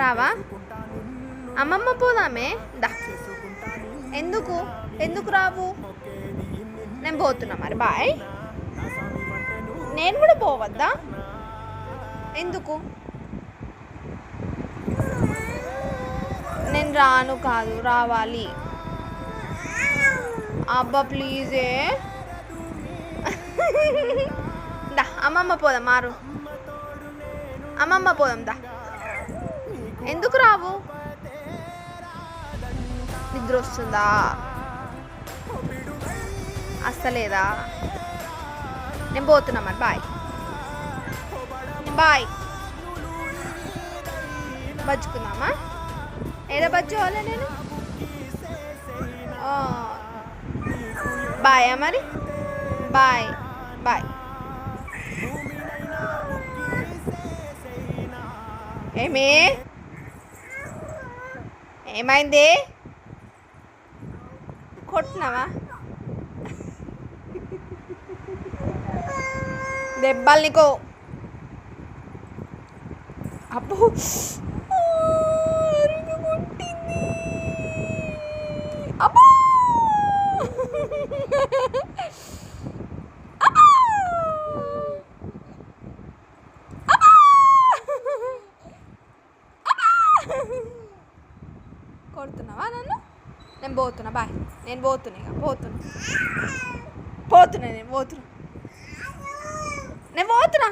రావా? అమ్మమ్మ పోదామే దా. ఎందుకు ఎందుకు రావు? నేను పోతున్నా మరి. బాయ్. నేను కూడా పోవద్దా? ఎందుకు? నేను రాను కాదు, రావాలి. అబ్బా ప్లీజే. దా అమ్మమ్మ పోదాం. మారు అమ్మమ్మ పోదాం దా. ఎందుకు రావు? నిద్ర వస్తుందా? అస్సలేదా? నేను పోతున్నా మరి. Bye bye. బజ్జుకుందామా? ఏదో బజ్జుకోవాలా నేను? బాయ్ మరి. Bye bye. ఏమి ఏమైంది? కొట్టినావా? దెబ్బలు నీకో. అబ్బో కొట్టింది. అబ్బో కొడుతున్నావా నన్ను? నేను పోతున్నా. బాయ్. నేను పోతున్నా. ఇక పోతున్నా. నేను పోతున్నా.